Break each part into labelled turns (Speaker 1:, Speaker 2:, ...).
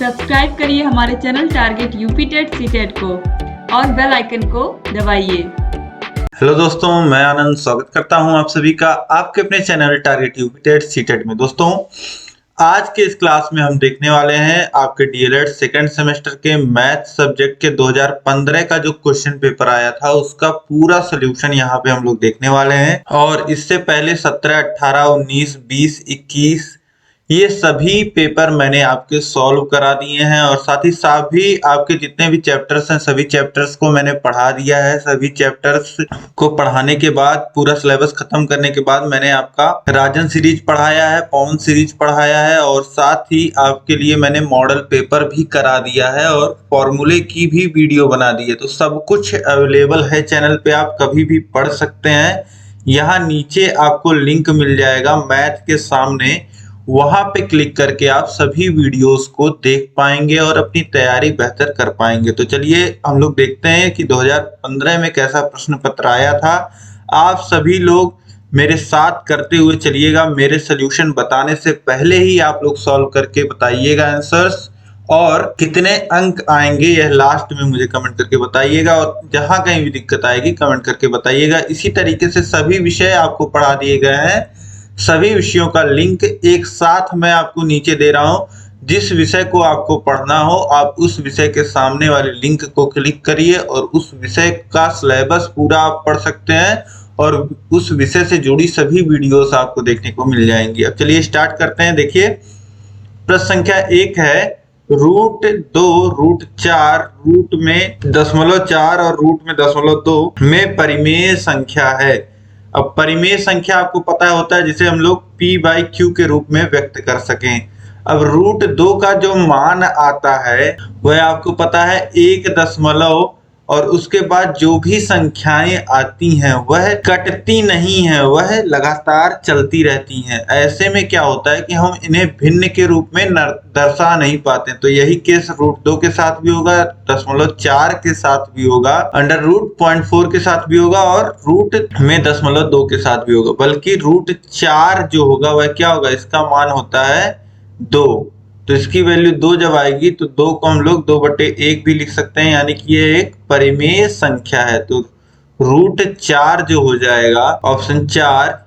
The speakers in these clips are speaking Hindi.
Speaker 1: सब्सक्राइब करिए हमारे channel target UP TET CTET को और बेल आइकन को दबाइए।
Speaker 2: हेलो दोस्तों, मैं आनंद स्वागत करता हूं आप सभी का आपके अपने channel target UP TET CTET में। दोस्तों, आज के इस क्लास में हम देखने वाले हैं आपके डीएलएड सेकंड सेमेस्टर के मैथ सब्जेक्ट के 2015 का जो क्वेश्चन पेपर आया था उसका पूरा सोल्यूशन यहाँ पे हम लोग देखने वाले हैं। और इससे पहले 17, 18, 19, 20, 21 ये सभी पेपर मैंने आपके सॉल्व करा दिए हैं और साथ ही सभी आपके जितने भी चैप्टर्स हैं सभी चैप्टर्स को मैंने पढ़ा दिया है। सभी चैप्टर्स को पढ़ाने के बाद पूरा सिलेबस खत्म करने के बाद मैंने आपका राजन सीरीज पढ़ाया है, पवन सीरीज पढ़ाया है और साथ ही आपके लिए मैंने मॉडल पेपर भी करा दिया है और फॉर्मूले की भी वीडियो बना दी है। तो सब कुछ अवेलेबल है चैनल पे, आप कभी भी पढ़ सकते हैं। यहाँ नीचे आपको लिंक मिल जाएगा मैथ के सामने, वहां पे क्लिक करके आप सभी वीडियोस को देख पाएंगे और अपनी तैयारी बेहतर कर पाएंगे। तो चलिए हम लोग देखते हैं कि 2015 में कैसा प्रश्न पत्र आया था। आप सभी लोग मेरे साथ करते हुए चलिएगा। मेरे सोल्यूशन बताने से पहले ही आप लोग सॉल्व करके बताइएगा आंसर्स, और कितने अंक आएंगे यह लास्ट में मुझे कमेंट करके बताइएगा। और जहां कहीं भी दिक्कत आएगी कमेंट करके बताइएगा। इसी तरीके से सभी विषय आपको पढ़ा दिए गए हैं। सभी विषयों का लिंक एक साथ मैं आपको नीचे दे रहा हूं। जिस विषय को आपको पढ़ना हो आप उस विषय के सामने वाले लिंक को क्लिक करिए और उस विषय का सिलेबस पूरा आप पढ़ सकते हैं और उस विषय से जुड़ी सभी वीडियोस आपको देखने को मिल जाएंगी। अब चलिए स्टार्ट करते हैं। देखिए, प्रश्न संख्या 1 है √2, √4, रूट में 0.4 और रूट में 0.2 में परिमेय संख्या है। अब परिमेय संख्या आपको पता होता है जिसे हम लोग p/q के रूप में व्यक्त कर सकें। अब √2 का जो मान आता है वह आपको पता है 1 और उसके बाद जो भी संख्याएं आती हैं वह कटती नहीं है, वह लगातार चलती रहती हैं। ऐसे में क्या होता है कि हम इन्हें भिन्न के रूप में दर्शा नहीं पाते। तो यही केस √2 के साथ भी होगा, 0.4 के साथ भी होगा, √0.4 के साथ भी होगा और रूट में 0.2 के साथ भी होगा। बल्कि √4 जो होगा वह क्या होगा, इसका मान होता है 2। तो इसकी वैल्यू 2 जब आएगी तो 2 को हम लोग 2/1 भी लिख सकते हैं, यानी कि ये एक परिमेय संख्या है। तो √4 जो हो जाएगा ऑप्शन 4,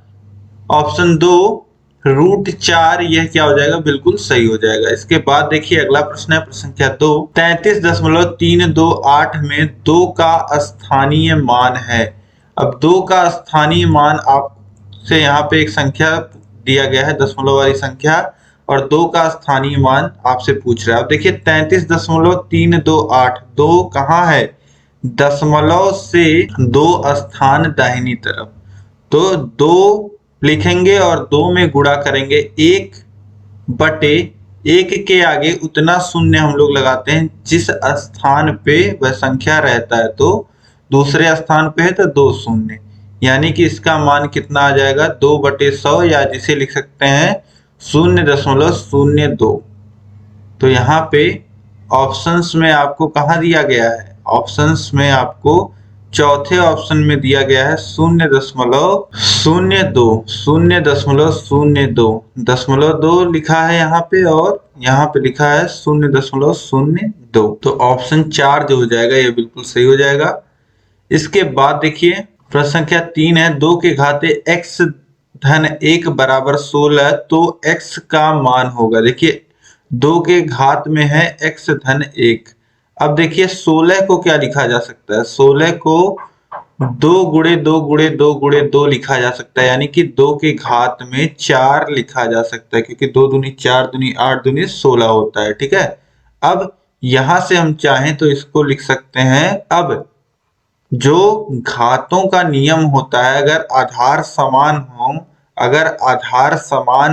Speaker 2: ऑप्शन 2 √4 यह क्या हो जाएगा, बिल्कुल सही हो जाएगा। इसके बाद देखिए अगला प्रश्न है, प्रश्न संख्या 2, 33.328 में 2 का स्थानीय मान है। अब 2 का स्थानीय मान आपसे यहाँ पे एक संख्या दिया गया है, दशमलव वाली संख्या, और 2 का स्थानीय मान आपसे पूछ रहा है। अब देखिए 33.328, 2 कहाँ है, दशमलव से 2 स्थान दाहिनी तरफ। तो 2 लिखेंगे और 2 में गुणा करेंगे, 1/1 के आगे उतना शून्य हम लोग लगाते हैं जिस स्थान पे वह संख्या रहता है। तो दूसरे स्थान पे है तो 2 शून्य, यानी कि इसका मान कितना आ जाएगा, 2/100, या जिसे लिख सकते हैं 0.02। तो यहाँ पे ऑप्शंस में आपको कहाँ दिया गया है, ऑप्शंस में आपको चौथे ऑप्शन में दिया गया है 0.02, 0.02, 0.2 लिखा है यहाँ पे और यहाँ पे लिखा है 0.02। तो ऑप्शन 4 जो हो जाएगा ये बिल्कुल सही हो जाएगा। इसके बाद देखिए प्रश्न संख्या 3 है, 2 के घाते x-1 बराबर 16, तो x का मान होगा। देखिए 2 के घात में है x-1। अब देखिए 16 को क्या लिखा जा सकता है, 16 को 2 लिखा जा सकता है, यानी कि 2 के घात में 4 लिखा जा सकता है, क्योंकि 2 दूनी 4 दूनी 8 दूनी 16 होता है। ठीक है, अब यहां से हम चाहें तो इसको लिख सकते हैं। अब जो घातों का नियम होता है, अगर आधार समान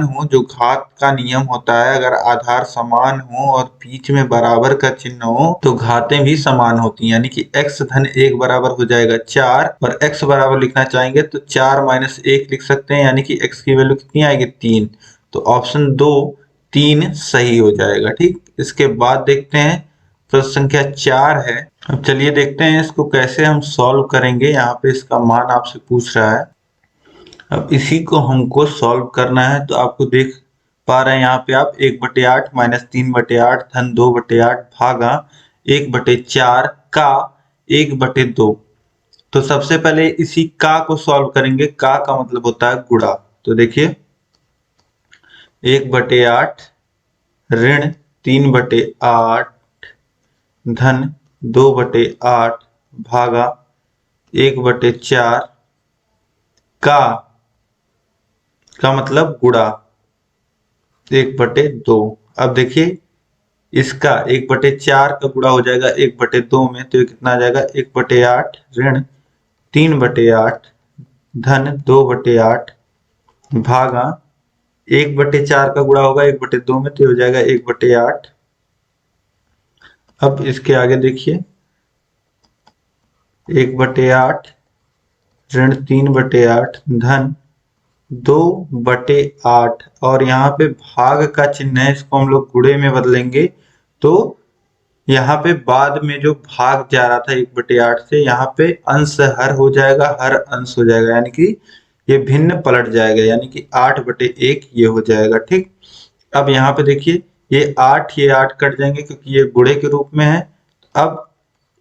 Speaker 2: हो, जो घात का नियम होता है, अगर आधार समान हो और बीच में बराबर का चिन्ह हो तो घातें भी समान होती हैं, यानी कि x-1 बराबर हो जाएगा 4 और x बराबर लिखना चाहेंगे तो 4 - 1 लिख सकते हैं, यानी कि x की वैल्यू कितनी आएगी, 3। तो ऑप्शन 2 3 सही हो जाएगा। ठीक, इसके बाद देखते हैं प्रश्न संख्या 4 है। अब चलिए देखते हैं इसको कैसे हम सॉल्व करेंगे। यहाँ पे इसका मान आपसे पूछ रहा है। अब इसी को हमको सॉल्व करना है, तो आपको देख पा रहे हैं यहाँ पे आप 1/8 माइनस 3/8 धन 2/8 भागा 1/4 का 1/2। तो सबसे पहले इसी का को सॉल्व करेंगे। का मतलब होता है गुणा। तो देखिए 1/8 ऋण 3/8 धन 2/8 भागा 1/4 का मतलब गुणा 1/2। अब देखिए इसका 1/4 का गुणा हो जाएगा 1/2 में, तो ये कितना आ जाएगा 1/8 ऋण 3/8 धन 2/8 भागा 1/4 का गुणा होगा 1/2 में, तो हो जाएगा 1/8। अब इसके आगे देखिए 1/8 ऋण 3/8 धन 2/8 और यहाँ पे भाग का चिन्ह है, इसको हम लोग गुणे में बदलेंगे। तो यहाँ पे बाद में जो भाग जा रहा था 1/8 से, यहाँ पे अंश हर हो जाएगा, हर अंश हो जाएगा, यानी कि ये भिन्न पलट जाएगा, यानी कि 8/1 ये हो जाएगा। ठीक, अब यहाँ पे देखिए ये 8 कट जाएंगे क्योंकि ये गुणे के रूप में है। अब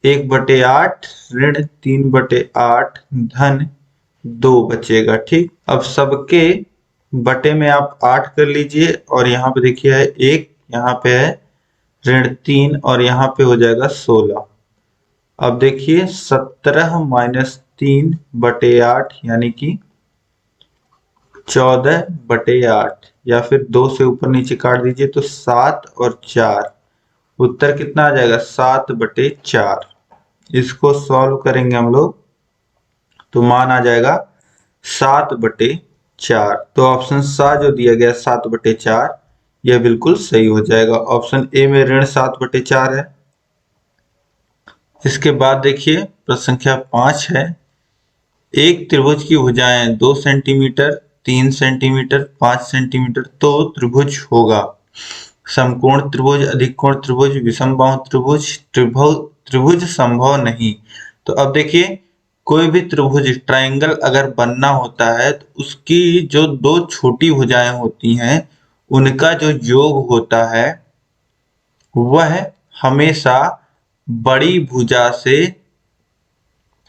Speaker 2: 1/8 ऋण 3/8 धन 2 बचेगा। ठीक, अब सबके बटे में आप 8 कर लीजिए और यहाँ पे देखिए है 1, यहाँ पे है ऋण 3 और यहाँ पे हो जाएगा 16। अब देखिए 17 माइनस 3/8 यानी कि 14/8, या फिर 2 से ऊपर नीचे काट दीजिए तो 7 और 4, उत्तर कितना आ जाएगा 7/4। इसको सॉल्व करेंगे हम लोग तो मान आ जाएगा 7/4। तो ऑप्शन सा जो दिया गया 7/4 यह बिल्कुल सही हो जाएगा। ऑप्शन ए में ऋण 7/4 है। इसके बाद देखिए प्रश्न संख्या 5 है। एक त्रिभुज की भुजाएं 2 सेंटीमीटर, 3 सेंटीमीटर, 5 सेंटीमीटर तो त्रिभुज होगा। समकोण त्रिभुज, अधिकोण त्रिभुज, विषमबाहु त्रिभुज, त्रिभुज संभव नहीं। तो अब देखिए कोई भी त्रिभुज ट्रायंगल अगर बनना होता है तो उसकी जो दो छोटी भुजाएं होती हैं उनका जो योग होता है वह हमेशा बड़ी भुजा से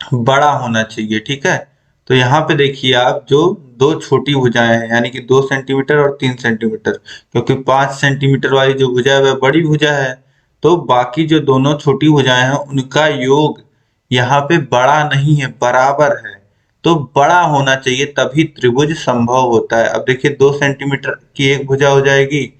Speaker 2: बड़ा होना चाहिए। ठीक है, तो यहाँ पे देखिए आप जो दो छोटी भुजाएं हैं यानी कि 2 सेंटीमीटर और 3 सेंटीमीटर, क्योंकि 5 सेंटीमीटर वाली जो भुजा है वह बड़ी भुजा है, तो बाकी जो दोनों छोटी भुजाएं हैं उनका योग यहाँ पे बड़ा नहीं है, बराबर है। तो बड़ा होना चाहिए तभी त्रिभुज संभव होता है। अब देखिए 2 सेंटीमीटर की एक भुजा हो जाएगी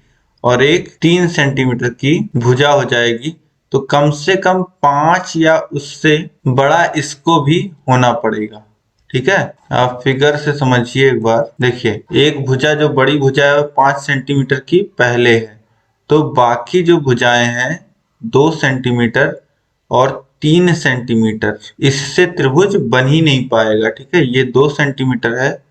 Speaker 2: और एक 3 सेंटीमीटर की भुजा हो जाएगी, तो कम से कम 5 या उससे बड़ा इसको भी होना पड़ेगा। ठीक है, आप फिगर से समझिए एक बार। देखिए एक भुजा जो बड़ी भुजा है 5 सेंटीमीटर की पहले है, तो बाकी जो भुजाएं हैं 2 सेंटीमीटर और 3 सेंटीमीटर, इससे त्रिभुज बन ही नहीं पाएगा। ठीक है, ये 2 सेंटीमीटर है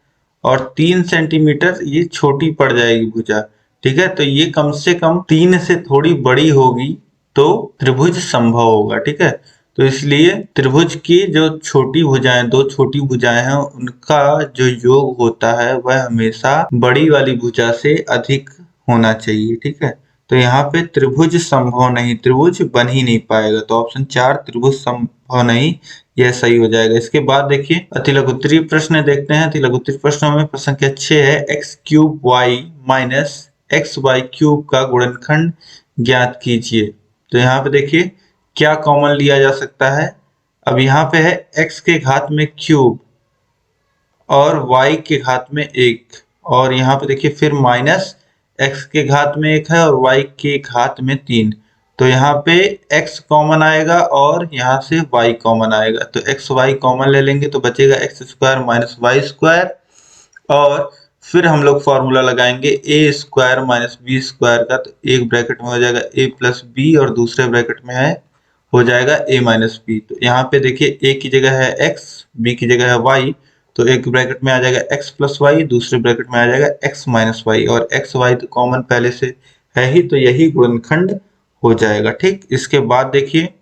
Speaker 2: और 3 सेंटीमीटर ये छोटी पड़ जाएगी भुजा। ठीक है, तो ये कम से कम 3 से थोड़ी बड़ी होगी तो त्रिभुज संभव होगा। ठीक है, तो इसलिए त्रिभुज की जो छोटी भुजाएं, दो छोटी भुजाएं हैं, उनका जो योग होता है वह हमेशा बड़ी वाली भुजा से अधिक होना चाहिए। ठीक है, तो यहाँ पे त्रिभुज संभव नहीं, त्रिभुज बन ही नहीं पाएगा। तो ऑप्शन 4 त्रिभुज संभव नहीं, यह सही हो जाएगा। इसके बाद देखिए अतिलघुत्तरीय प्रश्न देखते हैं। अतिलघुत्तरीय प्रश्नों में प्रश्न संख्या 6 है, x³ y माइनस xy³ का गुणनखंड ज्ञात कीजिए। तो यहाँ पे देखिए क्या कॉमन लिया जा सकता है। अब यहाँ पे है x के घात में क्यूब और y के घात में 1, और यहाँ पे देखिए फिर माइनस x के घात में 1 है और y के घात में 3। तो यहाँ पे x कॉमन आएगा और यहाँ से y कॉमन आएगा, तो x y कॉमन ले लेंगे तो बचेगा x² माइनस y², और फिर हम लोग फॉर्मूला लगाएंगे a² माइनस b² का। तो एक ब्रैकेट में हो जाएगा a प्लस b और दूसरे ब्रैकेट में है हो जाएगा a माइनस b। तो यहाँ पे देखिए a की जगह है x, b की जगह है y, तो एक ब्रैकेट में आ जाएगा x प्लस y, दूसरे ब्रैकेट में आ जाएगा x माइनस y, और x y तो कॉमन पहले से है ही, तो यही गुणनखंड हो जाएगा। ठीक, इसके बाद देखिए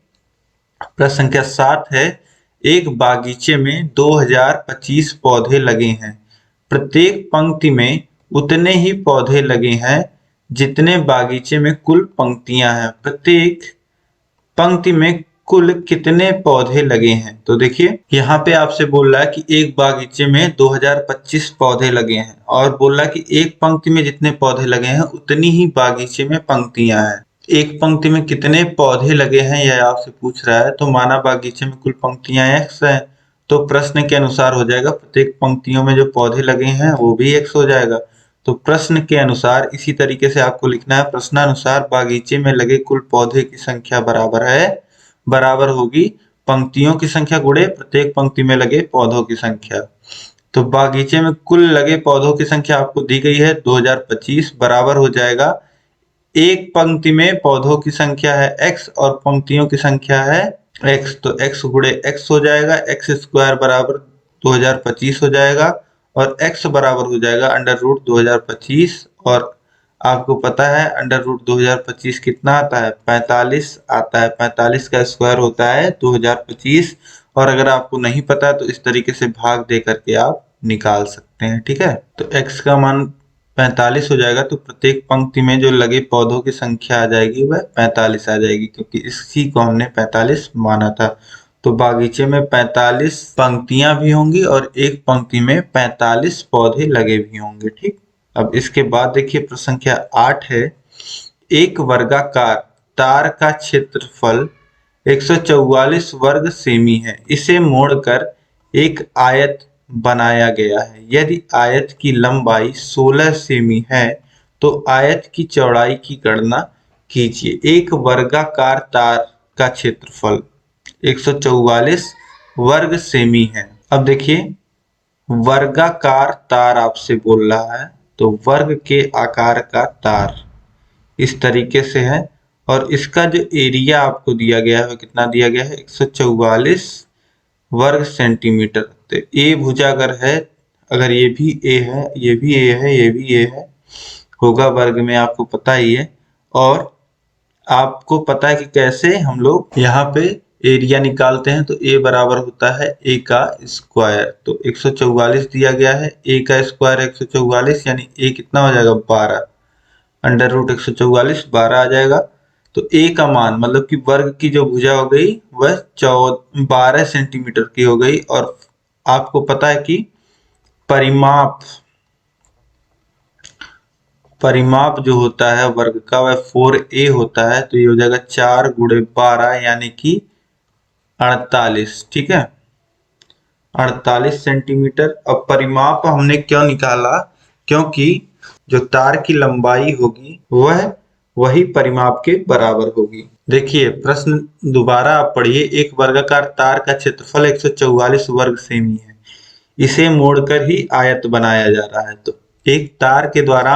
Speaker 2: प्रश्न संख्या 7 है, एक बागीचे में 2025 पौधे लगे हैं, प्रत्येक पंक्ति में उतने ही पौधे लगे हैं जितने बागीचे में कुल पंक्तियां हैं, प्रत्येक पंक्ति में कुल कितने पौधे लगे हैं। तो देखिए यहाँ पे आपसे बोल रहा है कि एक बागीचे में 2025 पौधे लगे हैं और बोल रहा है कि एक पंक्ति में जितने पौधे लगे हैं उतनी ही बागीचे में पंक्तियां हैं। एक पंक्ति में कितने पौधे लगे हैं यह आपसे पूछ रहा है। तो माना बागीचे में कुल पंक्तियां x है, तो प्रश्न के अनुसार हो जाएगा प्रत्येक पंक्तियों में जो पौधे लगे हैं वो भी x हो जाएगा। तो प्रश्न के अनुसार इसी तरीके से आपको लिखना है, प्रश्नानुसार बागीचे में लगे कुल पौधे की संख्या बराबर होगी पंक्तियों की संख्या गुणे प्रत्येक पंक्ति में लगे पौधों की संख्या। तो बागीचे में कुल लगे पौधों की संख्या आपको दी गई है 2025 बराबर हो जाएगा, एक पंक्ति में पौधों की संख्या है x और पंक्तियों की संख्या है x, तो x गुणे x हो जाएगा, x स्क्वायर बराबर 2025 हो जाएगा और x बराबर हो जाएगा अंडर रूट 2025। और आपको पता है अंडर रूट 2025 कितना आता है, 45 आता है। 45 का स्क्वायर होता है 2025। और अगर आपको नहीं पता तो इस तरीके से भाग दे करके आप निकाल सकते हैं। ठीक है, तो x का मान 45 हो जाएगा, तो प्रत्येक पंक्ति में जो लगे पौधों की संख्या आ जाएगी वह 45 आ जाएगी, क्योंकि इसी को हमने 45 माना था। तो बागीचे में 45 पंक्तियां भी होंगी और एक पंक्ति में 45 पौधे लगे भी होंगे। ठीक, अब इसके बाद देखिए प्रश्न संख्या 8 है, एक वर्गाकार तार का क्षेत्रफल 144 वर्ग सेमी है, इसे मोड़कर एक आयत बनाया गया है। यदि आयत की लंबाई 16 सेमी है तो आयत की चौड़ाई की गणना कीजिए। एक वर्गाकार तार का क्षेत्रफल 144 वर्ग सेमी है। अब देखिए वर्गाकार तार आपसे बोल रहा है, तो वर्ग के आकार का तार इस तरीके से है और इसका जो एरिया आपको दिया गया है कितना दिया गया है, 144 वर्ग सेंटीमीटर। तो ए भुजागर है, अगर ये भी ए है, ये भी ए है, ये भी ए है, होगा वर्ग में, आपको पता ही है। और आपको पता है कि कैसे हम लोग यहाँ पे एरिया निकालते हैं, तो ए बराबर होता है ए का स्क्वायर। तो 144 दिया गया है, ए का स्क्वायर 144 यानी ए कितना हो जाएगा 12, अंडर रूट 144 12 आ जाएगा। तो ए का मान मतलब कि वर्ग की जो भुजा हो गई वह 12 सेंटीमीटर की हो गई। और आपको पता है कि परिमाप जो होता है वर्ग का वह 4a होता है, तो ये हो जाएगा 4 गुणे 12 यानी कि 48। ठीक है, 48 सेंटीमीटर। अब परिमाप हमने क्यों निकाला, क्योंकि जो तार की लंबाई होगी वह वही परिमाप के बराबर होगी। देखिए प्रश्न दोबारा आप पढ़िए, एक वर्गाकार तार का क्षेत्रफल 144 वर्ग सेमी है, इसे मोड़कर ही आयत बनाया जा रहा है। तो एक तार के द्वारा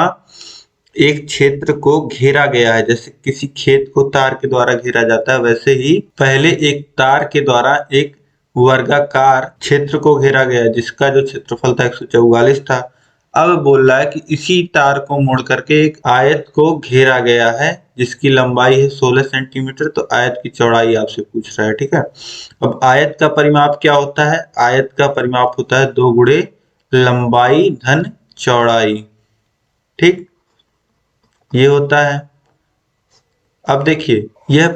Speaker 2: एक क्षेत्र को घेरा गया है, जैसे किसी खेत को तार के द्वारा घेरा जाता है, वैसे ही पहले एक तार के द्वारा एक वर्गाकार क्षेत्र को घेरा गया जिसका जो क्षेत्रफल था 144 था। अब बोल रहा है कि इसी तार को मोड़ करके एक आयत को घेरा गया है जिसकी लंबाई है 16 सेंटीमीटर। तो आयत की चौड़ाई आपसे पूछ रहा है। ठीक है, अब आयत का परिमाप क्या होता है, आयत का परिमाप होता है 2 गुणे लंबाई धन चौड़ाई। ठीक, ये होता है। अब देखिए यह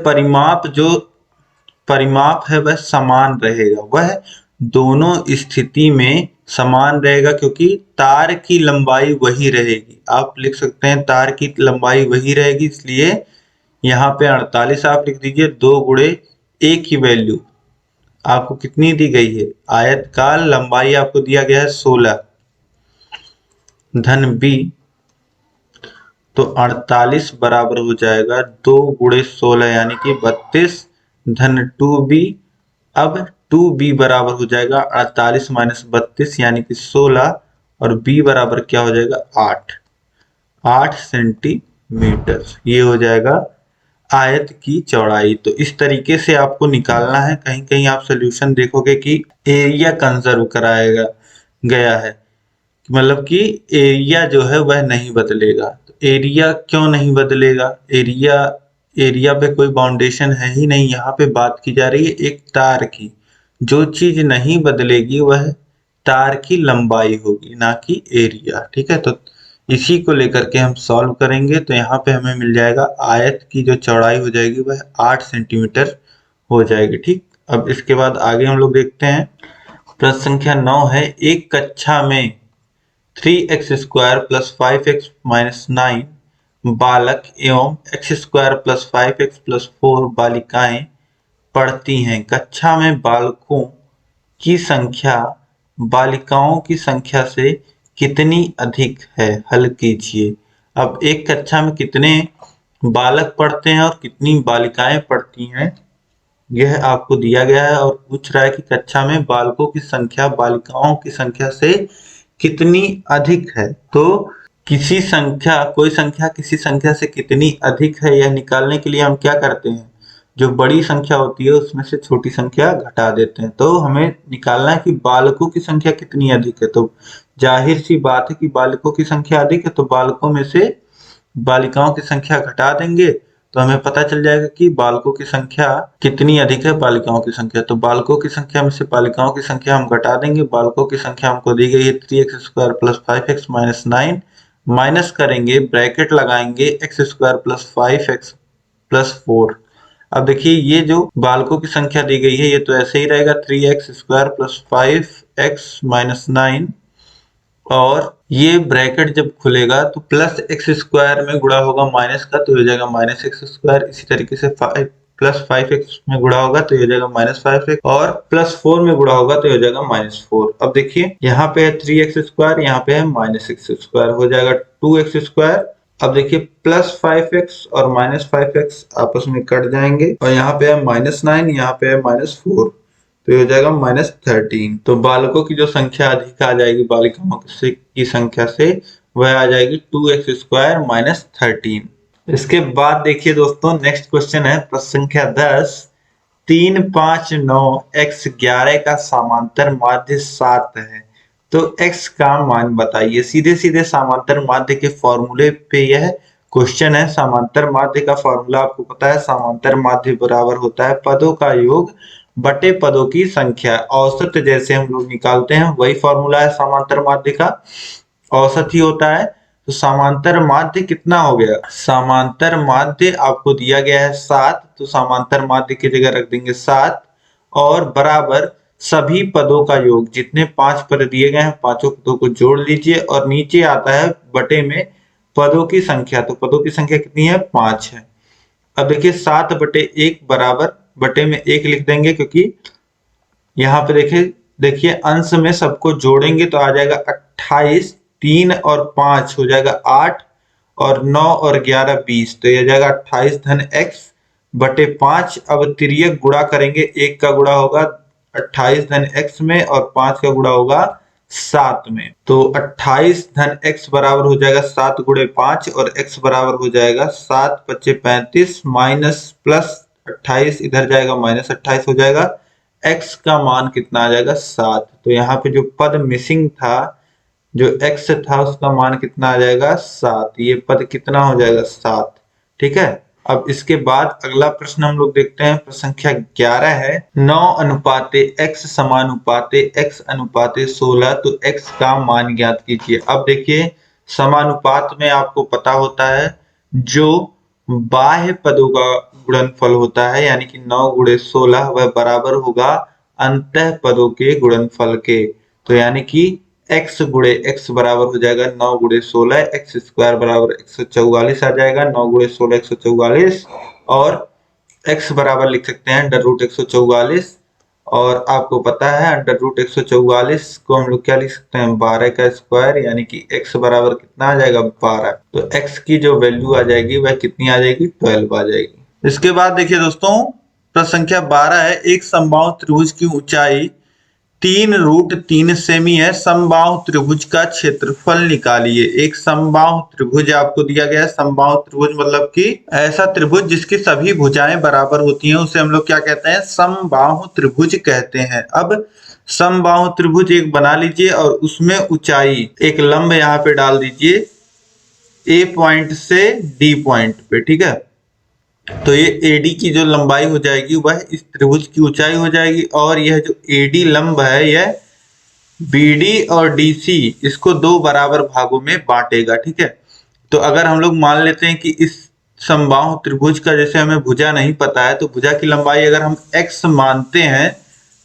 Speaker 2: परिमाप है वह समान रहेगा, वह दोनों स्थिति में समान रहेगा, क्योंकि तार की लंबाई वही रहेगी। आप लिख सकते हैं तार की लंबाई वही रहेगी, इसलिए यहाँ पे 48 आप लिख दीजिए। 2 गुणे ए की वैल्यू आपको कितनी दी गई है, आयत का लंबाई आपको दिया गया है 16 धन बी, तो 48 बराबर हो जाएगा 2 गुणे 16 यानी कि 32 धन 2b। अब 2b बराबर हो जाएगा 48 माइनस 32 यानी कि 16 और b बराबर क्या हो जाएगा 8 सेंटीमीटर। ये हो जाएगा आयत की चौड़ाई। तो इस तरीके से आपको निकालना है। कहीं कहीं आप सोल्यूशन देखोगे कि एरिया कंजर्व कराया गया है, मतलब कि एरिया जो है वह नहीं बदलेगा। तो एरिया क्यों नहीं बदलेगा, एरिया पे कोई बाउंडेशन है ही नहीं। यहाँ पे बात की जा रही है एक तार की, जो चीज नहीं बदलेगी वह तार की लंबाई होगी, ना कि एरिया। ठीक है, तो इसी को लेकर के हम सॉल्व करेंगे। तो यहाँ पे हमें मिल जाएगा आयत की जो चौड़ाई हो जाएगी वह 8 सेंटीमीटर हो जाएगी। ठीक, अब इसके बाद आगे हम लोग देखते हैं। प्रश्न संख्या 9 है, एक कक्षा में 3x² + 5x - 9 बालक एवं x² + 5x + 4 बालिकाएं पढ़ती हैं। कक्षा में बालकों की संख्या बालिकाओं की संख्या से कितनी अधिक है, हल कीजिए। अब एक कक्षा में कितने बालक पढ़ते हैं और कितनी बालिकाएं पढ़ती हैं, यह आपको दिया गया है और पूछ रहा है कि कक्षा में बालकों की संख्या बालिकाओं की संख्या से कितनी अधिक है। तो कोई संख्या किसी संख्या से कितनी अधिक है, यह निकालने के लिए हम क्या करते हैं, जो बड़ी संख्या होती है उसमें से छोटी संख्या घटा देते हैं। तो हमें निकालना है कि बालकों की संख्या कितनी अधिक है। तो जाहिर सी बात है कि बालकों की संख्या अधिक है, तो बालकों में से बालिकाओं की संख्या घटा देंगे तो हमें पता चल जाएगा कि बालकों की संख्या कितनी अधिक है बालिकाओं की संख्या। तो बालकों की संख्या में से बालिकाओं की संख्या हम घटा देंगे। बालकों की संख्या हमको दी गई है 3x² + 5x - 9, माइनस करेंगे, ब्रैकेट लगाएंगे x² + 5x + 4। अब देखिए ये जो बालकों की संख्या दी गई है ये तो ऐसे ही रहेगा 3x² + 5x - 9, और ये ब्रैकेट जब खुलेगा तो +x² में गुणा होगा माइनस का तो हो जाएगा -x²। इसी तरीके से +5x में गुणा होगा तो हो जाएगा -5x, और +4 में गुणा होगा तो हो जाएगा -4। अब देखिए यहाँ पे है 3x², यहाँ पे है -x², हो जाएगा 2x²। अब देखिए +5x और -5x आपस में कट जाएंगे और यहाँ पे है -9, यहाँ पे है -4, तो ये हो जाएगा -13। तो बालकों की जो संख्या अधिक आ जाएगी बालिकाओं की संख्या से वह आ जाएगी 2x² - 13। इसके बाद देखिए दोस्तों नेक्स्ट क्वेश्चन है प्रश्न संख्या 10, 3, 5, 9 x 11 का समांतर माध्य 7 है, तो x का मान बताइए। सीधे सीधे समांतर माध्य के फॉर्मूले पे यह क्वेश्चन है। समांतर माध्य का फॉर्मूला आपको पता है, समांतर माध्य बराबर होता है पदों का योग बटे पदों की संख्या। औसत जैसे हम लोग निकालते हैं वही फॉर्मूला है समांतर माध्य का, औसत ही होता है। तो समांतर माध्य कितना हो गया, समांतर माध्य आपको दिया गया है 7, तो समांतर माध्य की जगह रख देंगे 7 और बराबर सभी पदों का योग, जितने 5 पद दिए गए हैं पांचों पदों को जोड़ लीजिए और नीचे आता है बटे में पदों की संख्या। तो पदों की संख्या कितनी है, 5 है। अब देखिए 7/1 बराबर बटे में 1 लिख देंगे, क्योंकि यहाँ पे देखिए अंश में सबको जोड़ेंगे तो आ जाएगा 28, 3 और 5 हो जाएगा 8 और 9 और 11 20, तो यह जाएगा 28 धन x बटे 5। अब तिर्यक गुणा करेंगे, 1 का गुणा होगा 28 धन x में और 5 का गुणा होगा 7 में, तो 28 धन x बराबर हो जाएगा 7 × 5 और x बराबर हो जाएगा 7 × 5 = 35 माइनस प्लस 28 इधर जाएगा -28 हो जाएगा। x का मान कितना आ जाएगा 7। तो यहाँ पे जो पद मिसिंग था, जो x था उसका मान कितना आ जाएगा 7। ये पद कितना हो जाएगा 7। ठीक है, अब इसके बाद अगला प्रश्न हम लोग देखते हैं। प्रश्न संख्या 11 है, 9:x x/16, तो x का मान ज्ञात कीजिए। अब देखिए समानुपात में आपको पता होता है जो बाह्य पदों का गुणनफल होता है, यानी कि 9 × 16 वह बराबर होगा अंतः पदों के गुणनफल के। तो यानी कि x × x बराबर हो जाएगा 9 × 16, x² बराबर 144 आ जाएगा। 9 × 16 144, और x बराबर लिख सकते हैं √144, और आपको पता है √144 को हम लोग क्या लिख सकते हैं, 12 का स्क्वायर, यानी कि x बराबर कितना आ जाएगा 12। तो x की जो वैल्यू आ जाएगी वह कितनी आ जाएगी, 12 आ जाएगी। इसके बाद देखिए दोस्तों प्रश्न संख्या 12 है, एक समबाहु त्रिभुज की ऊंचाई 3√3 सेमी है, समबाहु त्रिभुज का क्षेत्रफल निकालिए। एक समबाहु त्रिभुज आपको दिया गया है। समबाहु त्रिभुज मतलब कि ऐसा त्रिभुज जिसकी सभी भुजाएं बराबर होती हैं उसे हम लोग क्या कहते हैं, समबाहु त्रिभुज कहते हैं। अब समबाहु त्रिभुज एक बना लीजिए और उसमें ऊंचाई एक लंब यहाँ पे डाल दीजिए A पॉइंट से D पॉइंट पे। ठीक है, तो ये AD की जो लंबाई हो जाएगी वह इस त्रिभुज की ऊंचाई हो जाएगी, और यह जो AD लंब है यह BD और DC इसको दो बराबर भागों में बांटेगा। ठीक है, तो अगर हम लोग मान लेते हैं कि इस समबाहु त्रिभुज का, जैसे हमें भुजा नहीं पता है, तो भुजा की लंबाई अगर हम x मानते हैं,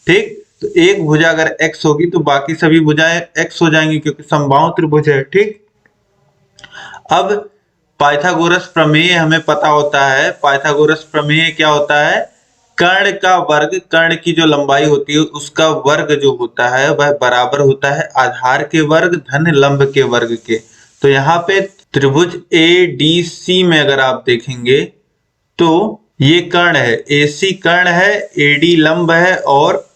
Speaker 2: ठीक, तो एक भुजा अगर x होगी तो बाकी सभी भुजाएं x हो जाएंगी क्योंकि समबाहु त्रिभुज है। ठीक, अब पाइथागोरस प्रमेय हमें पता होता है। पाइथागोरस प्रमेय क्या होता है? कर्ण का वर्ग, कर्ण की जो लंबाई होती है उसका वर्ग जो होता है वह बराबर होता है आधार के वर्ग धन लंब के वर्ग के। तो यहाँ पे त्रिभुज ADC में अगर आप देखेंगे तो ये कर्ण है, AC कर्ण है, AD लंब है और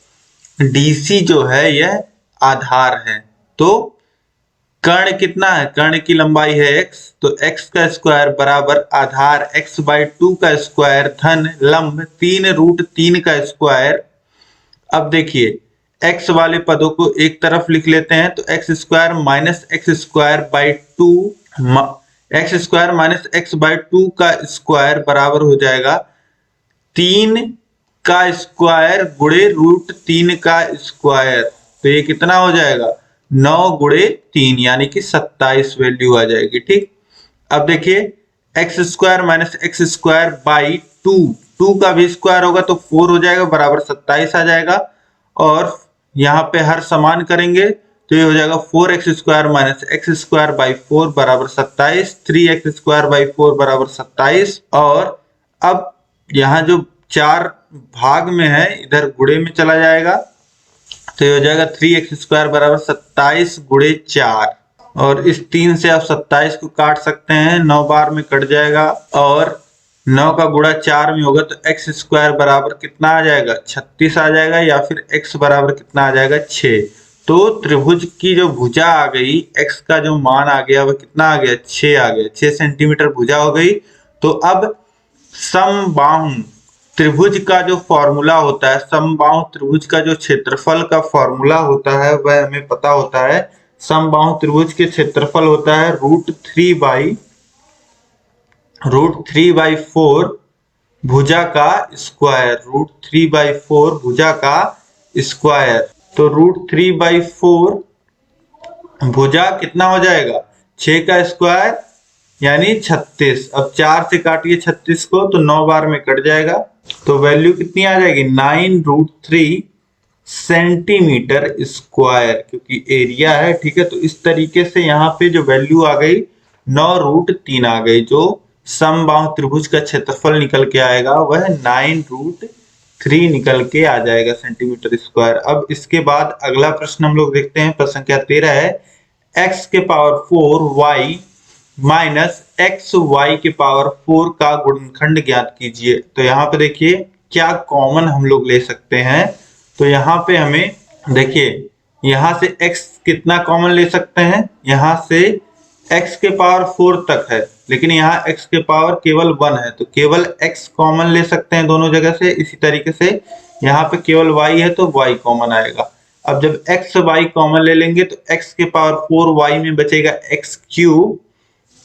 Speaker 2: DC जो है यह आधार है। तो कर्ण कितना है? कर्ण की लंबाई है x, तो x का स्क्वायर बराबर आधार x/2 का स्क्वायर धन लंब 3√3 का स्क्वायर। अब देखिए x वाले पदों को एक तरफ लिख लेते हैं तो x square minus x square by 2, x square minus x/2 का स्क्वायर बराबर हो जाएगा 3 का स्क्वायर गुणे √3 का स्क्वायर। तो ये कितना हो जाएगा? 9 गुणे 3 यानी कि 27 वैल्यू आ जाएगी। ठीक, अब देखिए x square minus x square by 2, 2 का भी स्क्वायर होगा तो 4 हो जाएगा बराबर 27 आ जाएगा। और यहाँ पे हर समान करेंगे तो ये हो जाएगा 4x square minus x square by 4 बराबर 27, 3x स्क्वायर बाई 4 बराबर 27। और अब यहाँ जो 4 भाग में है इधर गुणे में चला जाएगा तो ये हो जाएगा 3x स्क्वायर बराबर 27 गुणे 4। और इस 3 से आप 27 को काट सकते हैं, 9 बार में कट जाएगा और 9 का गुणा 4 में होगा तो x स्क्वायर बराबर कितना आ जाएगा? 36 आ जाएगा, या फिर x बराबर कितना आ जाएगा? 6। तो त्रिभुज की जो भुजा आ गई, x का जो मान आ गया वह कितना आ गया? 6 आ गया, 6 सेंटीमीटर भुजा हो गई। तो अब समबाहु त्रिभुज का जो फॉर्मूला होता है, समबाहु त्रिभुज का जो क्षेत्रफल का फॉर्मूला होता है वह हमें पता होता है। समबाहु त्रिभुज के क्षेत्रफल होता है √3/4 भुजा का स्क्वायर, √3/4 भुजा का स्क्वायर। तो √3/4 भुजा कितना हो जाएगा? 6 का स्क्वायर यानी 36। अब 4 से काटिए 36 को तो 9 बार में कट जाएगा तो वैल्यू कितनी आ जाएगी? 9√3 सेंटीमीटर स्क्वायर, क्योंकि एरिया है। ठीक है, तो इस तरीके से यहाँ पे जो वैल्यू आ गई 9√3 आ गई, जो समबाहु त्रिभुज का क्षेत्रफल निकल के आएगा वह 9√3 निकल के आ जाएगा सेंटीमीटर स्क्वायर। अब इसके बाद अगला प्रश्न हम लोग देखते हैं, प्रश्न संख्या 13 है x के power 4 y minus x y के पावर 4 का गुणनखंड ज्ञात कीजिए। तो यहाँ पे देखिए क्या कॉमन हम लोग ले सकते हैं। तो यहाँ पे हमें देखिए यहाँ से x कितना कॉमन ले सकते हैं? यहाँ से x के पावर 4 तक है, लेकिन यहाँ x के पावर केवल 1 है तो केवल x कॉमन ले सकते हैं दोनों जगह से। इसी तरीके से यहाँ पे केवल y है तो y कॉमन आएगा। अब जब x y कॉमन ले लेंगे तो x के पावर 4 y में बचेगा x क्यूब,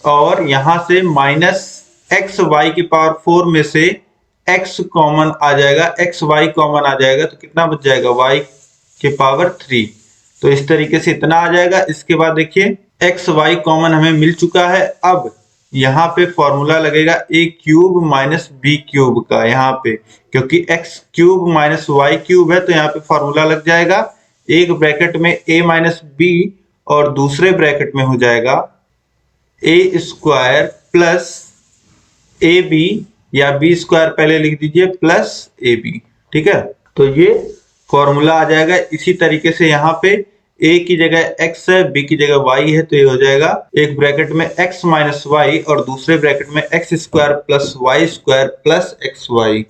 Speaker 2: और यहां से माइनस एक्स वाई की पावर 4 में से x कॉमन आ जाएगा, एक्स वाई कॉमन आ जाएगा तो कितना बच जाएगा? y के पावर 3। तो इस तरीके से इतना आ जाएगा। इसके बाद देखिए एक्स वाई कॉमन हमें मिल चुका है। अब यहाँ पे फॉर्मूला लगेगा a cube minus b cube का, यहाँ पे क्योंकि x cube minus y cube है तो यहाँ पे फॉर्मूला लग जाएगा। एक ब्रैकेट में a माइनस b और दूसरे ब्रैकेट में हो जाएगा a square plus a b, या बी स्क्वायर पहले लिख दीजिए प्लस ए बी। ठीक है, तो ये फॉर्मूला आ जाएगा। इसी तरीके से यहाँ पे a की जगह x है, b की जगह y है तो ये हो जाएगा एक ब्रैकेट में x माइनस वाई और दूसरे ब्रैकेट में x square plus y square plus x y.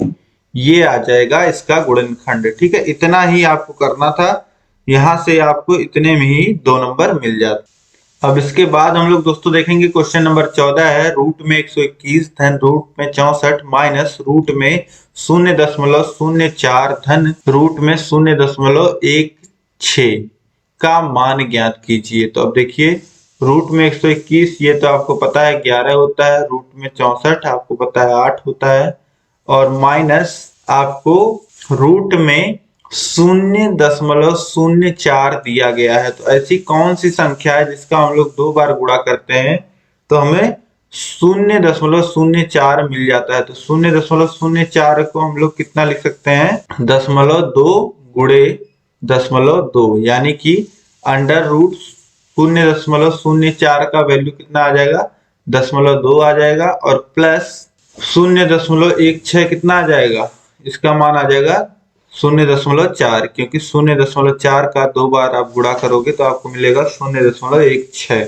Speaker 2: ये आ जाएगा इसका गुणनखंड। ठीक है, इतना ही आपको करना था। यहाँ से आपको इतने में ही 2 नंबर मिल जाते। अब इसके बाद हम लोग दोस्तों देखेंगे क्वेश्चन नंबर 14 है रूट में 121 धन रूट में 64 माइनस रूट में 0.04 धन रूट में 0.16 का मान ज्ञात कीजिए। तो अब देखिए रूट में 121 ये तो आपको पता है 11 होता है, रूट में 64 आपको पता है 8 होता है, और माइनस आपको रूट में 0.04 दिया गया है। तो ऐसी कौन सी संख्या है जिसका हम लोग 2 बार गुणा करते हैं तो हमें 0.04 मिल जाता है। तो 0.04 को हम लोग कितना लिख सकते हैं, 0.2 गुणे 0.2, यानी कि अंडर रूट 0.04 का वैल्यू कितना आ जाएगा, 0.2 आ जाएगा, और प्लस 0.16 कितना आ जाएगा, इसका मान आ जाएगा 0.4, क्योंकि 0.4 का 2 बार आप गुणा करोगे तो आपको मिलेगा 0.16।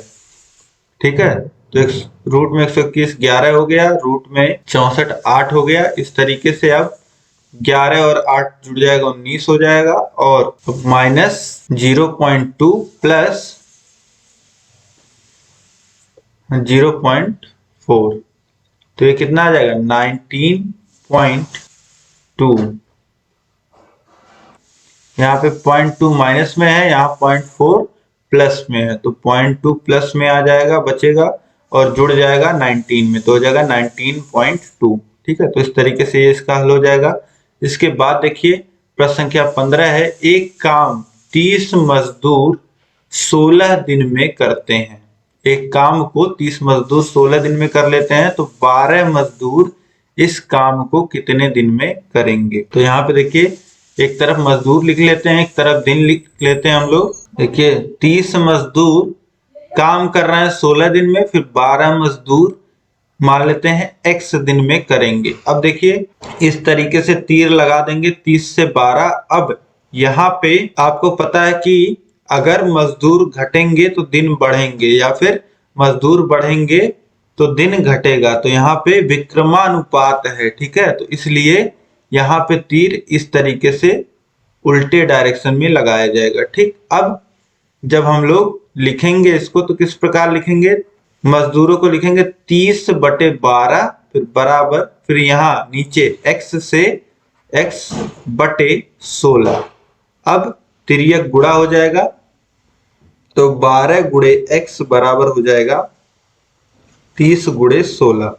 Speaker 2: ठीक है, तो रूट में 121 11 हो गया, रूट में 64 8 हो गया। इस तरीके से अब 11 और 8 जुड़ जाएगा 19 हो जाएगा, और माइनस 0.2 प्लस 0.4, तो ये कितना आ जाएगा 19.2। यहाँ पे 0.2 माइनस में है, यहाँ 0.4 प्लस में है, तो 0.2 प्लस में आ जाएगा, बचेगा और जुड़ जाएगा 19 में, तो हो जाएगा 19.2। ठीक है, तो इस तरीके से ये इसका हल हो जाएगा। इसके बाद देखिए प्रश्न संख्या 15 है, एक काम 30 मजदूर 16 दिन में करते हैं। एक काम को 30 मजदूर 16 दिन में कर लेते हैं, तो 12 मजदूर इस काम को कितने दिन में करेंगे। तो यहाँ पे देखिए एक तरफ मजदूर लिख लेते हैं, एक तरफ दिन लिख लेते हैं हम लोग। देखिए 30 मजदूर काम कर रहे हैं 16 दिन में, फिर 12 मजदूर मान लेते हैं x दिन में करेंगे। अब देखिए इस तरीके से तीर लगा देंगे 30 से 12। अब यहाँ पे आपको पता है कि अगर मजदूर घटेंगे तो दिन बढ़ेंगे, या फिर मजदूर बढ़ेंगे तो दिन घटेगा, तो यहाँ पे विक्रमानुपात है। ठीक है, तो इसलिए यहाँ पे तीर इस तरीके से उल्टे डायरेक्शन में लगाया जाएगा। ठीक, अब जब हम लोग लिखेंगे इसको तो किस प्रकार लिखेंगे, मजदूरों को लिखेंगे 30/12, फिर बराबर, फिर यहाँ नीचे x से x/16। अब तिर्यक गुणा हो जाएगा, तो 12 गुणे x बराबर हो जाएगा 30 गुणे 16।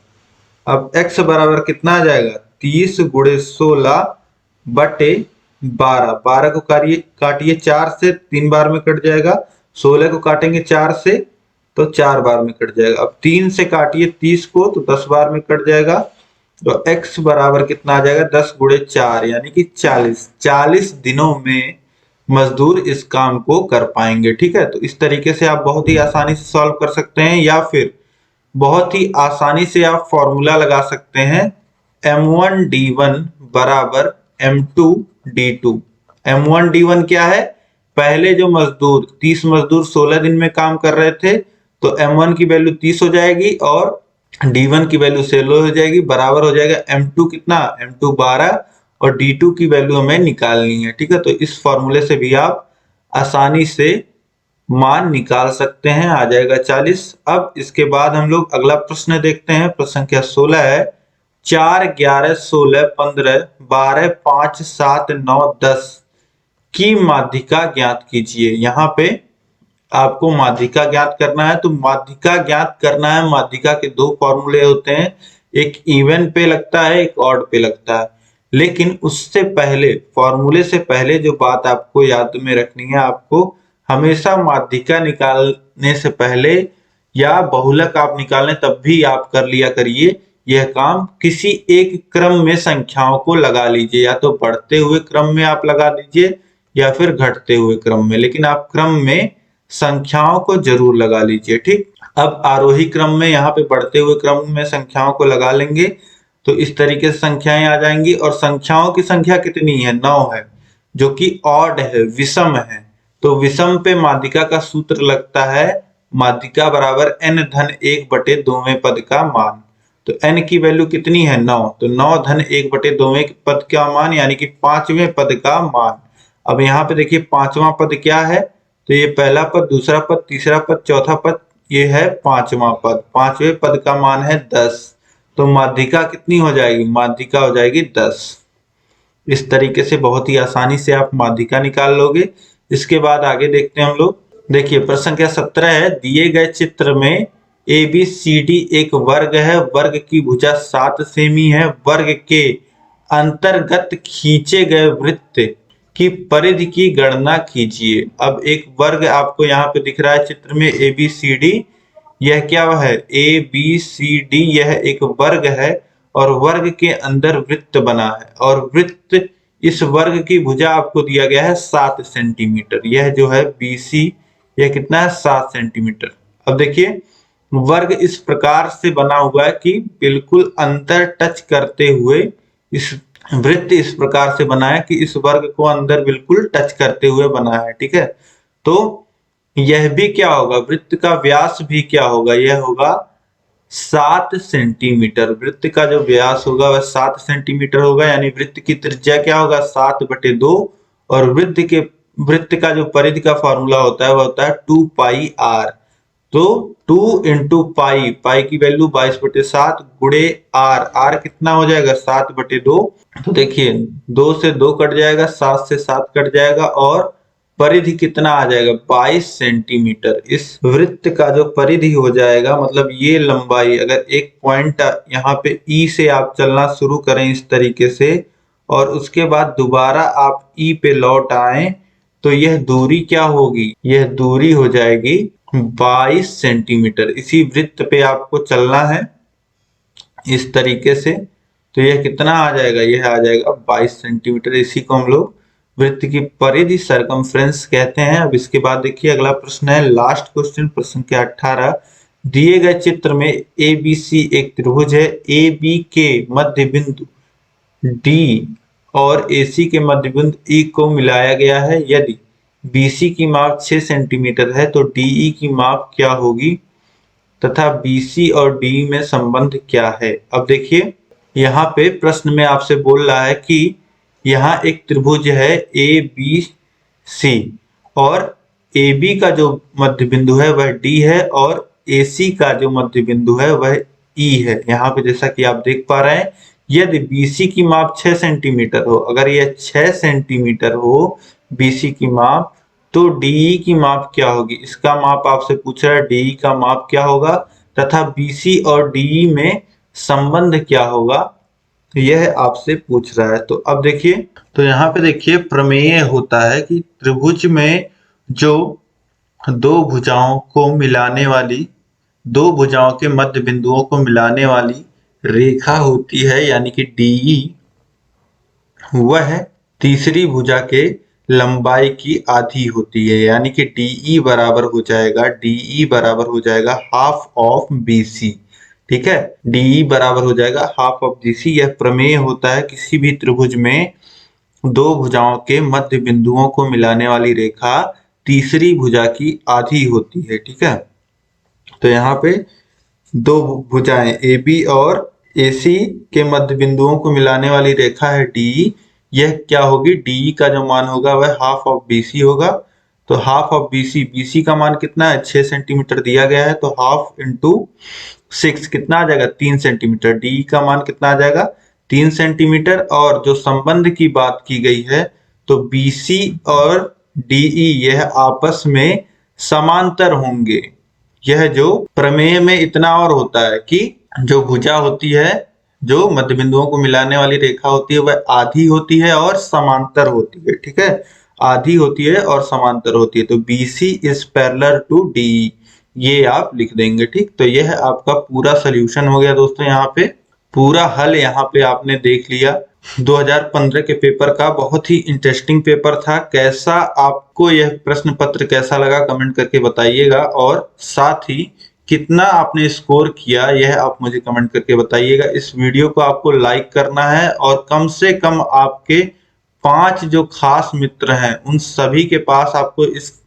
Speaker 2: अब x बराबर कितना आ जाएगा, 30 गुणे 16/12। 12 को काटिए 4 से, 3 बार में कट जाएगा। 16 को काटेंगे 4 से तो 4 बार में कट जाएगा। अब 3 से काटिए 30 को तो 10 बार में कट जाएगा। तो x बराबर कितना आ जाएगा, 10 गुणे 4 यानी कि 40। 40 दिनों में मजदूर इस काम को कर पाएंगे। ठीक है, तो इस तरीके से आप बहुत ही आसानी से सॉल्व कर सकते हैं, या फिर बहुत ही आसानी से आप फॉर्मूला लगा सकते हैं, M1D1 बराबर M2D2। M1D1 क्या है, पहले जो मजदूर 30 मजदूर 16 दिन में काम कर रहे थे, तो M1 की वैल्यू 30 हो जाएगी और D1 की वैल्यू 16 हो जाएगी, बराबर हो जाएगा M2 कितना, M2 12, और D2 की वैल्यू हमें निकालनी है। ठीक है, तो इस फॉर्मूले से भी आप आसानी से मान निकाल सकते हैं, आ जाएगा 40। अब इसके बाद हम लोग अगला प्रश्न देखते हैं, प्रश्न संख्या 16 है, 4 11 16 15 12 5 7 9 10 की माध्यिका ज्ञात कीजिए। यहाँ पे आपको माध्यिका ज्ञात करना है। तो माध्यिका ज्ञात करना है, माध्यिका के 2 फॉर्मूले होते हैं, एक इवन पे लगता है, एक ऑड पे लगता है। लेकिन उससे पहले, फॉर्मूले से पहले जो बात आपको याद में रखनी है, आपको हमेशा माध्यिका निकालने से पहले या बहुलक आप निकालें तब भी आप कर लिया करिए यह काम, किसी एक क्रम में संख्याओं को लगा लीजिए, या तो बढ़ते हुए क्रम में आप लगा दीजिए या फिर घटते हुए क्रम में, लेकिन आप क्रम में संख्याओं को जरूर लगा लीजिए। ठीक, अब आरोही क्रम में यहाँ पे बढ़ते हुए क्रम में संख्याओं को लगा लेंगे तो इस तरीके से संख्याएं आ जाएंगी, और संख्याओं की संख्या कितनी है, 9 है, जो कि ऑड है, विषम है। तो विषम पे माध्यिका का सूत्र लगता है, माध्यिका बराबर n धन 1/2वें पद का मान। तो n की वैल्यू कितनी है, 9, तो 9 धन 1/2वें पद का मान यानी कि 5वें पद का मान। अब यहाँ पे देखिए 5वां पद क्या है, तो ये पहला पद, दूसरा पद, तीसरा पद, चौथा पद, ये है 5वां पद। 5वें पद का मान है 10, तो माध्यिका कितनी हो जाएगी, माध्यिका हो जाएगी 10। इस तरीके से बहुत ही आसानी से आप माध्यिका निकाल लोगे। इसके बाद आगे देखते हैं हम लोग। देखिए प्रश्न संख्या 17 है, दिए गए चित्र में ABCD एक वर्ग है, वर्ग की भुजा 7 सेमी है, वर्ग के अंतर्गत खींचे गए वृत्त की परिधि की गणना कीजिए। अब एक वर्ग आपको यहाँ पे दिख रहा है चित्र में ABCD, यह क्या है ABCD, यह एक वर्ग है और वर्ग के अंदर वृत्त बना है और वृत्त इस वर्ग की भुजा आपको दिया गया है 7 सेंटीमीटर। यह जो है BC यह कितना है 7 सेंटीमीटर। अब देखिए वर्ग इस प्रकार से बना हुआ है कि बिल्कुल अंतर टच करते हुए, इस वृत्त इस प्रकार से बना है कि इस वर्ग को अंदर बिल्कुल टच करते हुए बना है। ठीक है, तो यह भी क्या होगा, वृत्त का व्यास भी क्या होगा, यह होगा 7 सेंटीमीटर। वृत्त का जो व्यास होगा वह 7 सेंटीमीटर होगा, यानी वृत्त की त्रिज्या क्या होगा 7/2 और वृत्त का जो परिधि का फॉर्मूला होता है वह होता है 2πr। तो 2 इंटू पाई की वैल्यू 22/7 गुणे r कितना हो जाएगा 7/2। तो देखिए 2 से 2 कट जाएगा, 7 से 7 कट जाएगा और परिधि कितना आ जाएगा 22 सेंटीमीटर। इस वृत्त का जो परिधि हो जाएगा, मतलब ये लंबाई, अगर एक पॉइंट यहाँ पे E से आप चलना शुरू करें इस तरीके से और उसके बाद दोबारा आप E पे लौट आए तो यह दूरी क्या होगी, यह दूरी हो जाएगी 22 सेंटीमीटर। इसी वृत्त पे आपको चलना है इस तरीके से, तो यह कितना आ जाएगा, यह आ जाएगा 22 सेंटीमीटर। इसी को हम लोग वृत्त की परिधि सरकमफ्रेंस कहते हैं। अब इसके बाद देखिए अगला प्रश्न है, लास्ट क्वेश्चन, प्रश्न के 18। दिए गए चित्र में ABC एक त्रिभुज है, AB के मध्य बिंदु D और AC के मध्य बिंदु E को मिलाया गया है। यदि BC की माप 6 सेंटीमीटर है तो DE की माप क्या होगी तथा BC और DE में संबंध क्या है। अब देखिए यहाँ पे प्रश्न में आपसे बोल रहा है कि यहाँ एक त्रिभुज है ABC और AB का जो मध्य बिंदु है वह D है और AC का जो मध्य बिंदु है वह E है। यहाँ पे जैसा कि आप देख पा रहे हैं, यदि BC की माप 6 सेंटीमीटर हो, अगर यह 6 सेंटीमीटर हो BC की माप, तो DE की माप क्या होगी, इसका माप आपसे पूछ रहा है, DE का माप क्या होगा तथा BC और DE में संबंध क्या होगा, यह आपसे पूछ रहा है। तो अब देखिए, तो यहाँ पे देखिए प्रमेय होता है कि त्रिभुज में जो दो भुजाओं के मध्य बिंदुओं को मिलाने वाली रेखा होती है, यानी कि DE, वह तीसरी भुजा के लंबाई की आधी होती है, यानी कि DE बराबर हो जाएगा हाफ ऑफ BC। ठीक है, DE बराबर हो जाएगा हाफ ऑफ BC। यह प्रमेय होता है किसी भी त्रिभुज में दो भुजाओं के मध्य बिंदुओं को मिलाने वाली रेखा तीसरी भुजा की आधी होती है। ठीक है, तो यहाँ पे दो भुजाएं AB और AC के मध्य बिंदुओं को मिलाने वाली रेखा है DE, यह क्या होगी, DE का जो मान होगा वह हाफ ऑफ BC होगा। तो हाफ ऑफ BC का मान कितना है 6 सेंटीमीटर दिया गया है, तो हाफ इंटू 6 कितना आ जाएगा 3 सेंटीमीटर। DE का मान कितना आ जाएगा 3 सेंटीमीटर। और जो संबंध की बात की गई है तो BC और DE यह आपस में समांतर होंगे। यह जो प्रमेय में इतना और होता है कि जो भुजा होती है, जो मध्य बिंदुओं को मिलाने वाली रेखा होती है, वह आधी होती है और समांतर होती है। ठीक है, आधी होती है और समांतर होती है। तो BC is parallel to DE, ये आप लिख देंगे। ठीक, तो यह आपका पूरा सोल्यूशन हो गया दोस्तों। यहाँ पे पूरा हल यहाँ पे आपने देख लिया। 2015 के पेपर का बहुत ही इंटरेस्टिंग पेपर था। कैसा आपको यह प्रश्न पत्र कैसा लगा कमेंट करके बताइएगा, और साथ ही कितना आपने स्कोर किया यह आप मुझे कमेंट करके बताइएगा। इस वीडियो को आपको लाइक करना है और कम से कम आपके 5 जो खास मित्र हैं उन सभी के पास आपको इस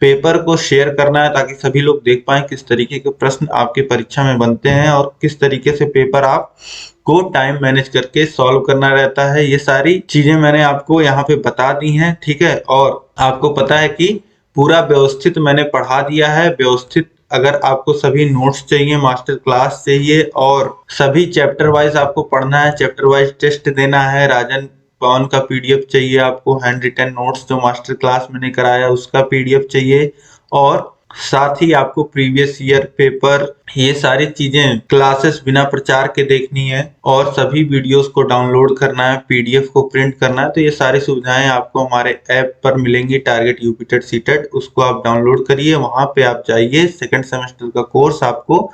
Speaker 2: पेपर को शेयर करना है, ताकि सभी लोग देख पाएं किस तरीके के प्रश्न आपके परीक्षा में बनते हैं और किस तरीके से पेपर आप को टाइम मैनेज करके सॉल्व करना रहता है। ये सारी चीजें मैंने आपको यहाँ पे बता दी हैं। ठीक है, और आपको पता है कि पूरा व्यवस्थित मैंने पढ़ा दिया है। व्यवस्थित अगर आपको सभी नोट्स चाहिए, मास्टर क्लास चाहिए और सभी चैप्टर वाइज आपको पढ़ना है, चैप्टर वाइज टेस्ट देना है, राजन पवन का PDF चाहिए आपको, हैंड रिटन नोट्स जो मास्टर क्लास मैंने कराया उसका PDF चाहिए, और साथ ही आपको प्रीवियस ईयर पेपर, ये सारी चीजें क्लासेस बिना प्रचार के देखनी है और सभी वीडियोस को डाउनलोड करना है, पीडीएफ को प्रिंट करना है, तो ये सारी सुविधाएं आपको हमारे ऐप पर मिलेंगी टारगेट यूपीटेट सीटेट। उसको आप डाउनलोड करिए, वहां पे आप जाइए, सेकंड सेमेस्टर का कोर्स आपको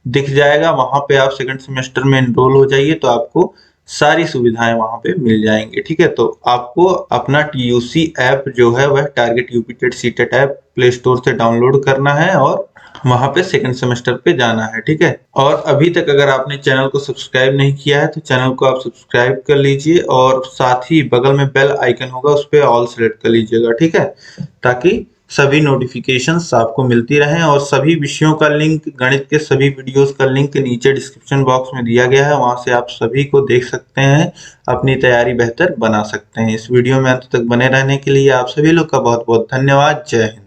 Speaker 2: दिख जाएगा, वहां पे आप सेकंड सेमेस्टर में एनरोल हो जाइए तो आपको सारी सुविधाएं वहां पे मिल जाएंगी। ठीक है, तो आपको अपना टीयूसी ऐप जो है वह target UPTET CTET app play store से डाउनलोड करना है और वहां पे सेकंड सेमेस्टर पे जाना है। ठीक है, और अभी तक अगर आपने चैनल को सब्सक्राइब नहीं किया है तो चैनल को आप सब्सक्राइब कर लीजिए और साथ ही बगल में बेल आइकन होगा, उस पर ऑल सेलेक्ट कर लीजिएगा। ठीक है, ताकि सभी नोटिफिकेशंस आपको मिलती रहें और सभी विषयों का लिंक, गणित के सभी वीडियोस का लिंक नीचे डिस्क्रिप्शन बॉक्स में दिया गया है, वहां से आप सभी को देख सकते हैं, अपनी तैयारी बेहतर बना सकते हैं। इस वीडियो में अंत तक बने रहने के लिए आप सभी लोग का बहुत बहुत धन्यवाद। जय हिंद।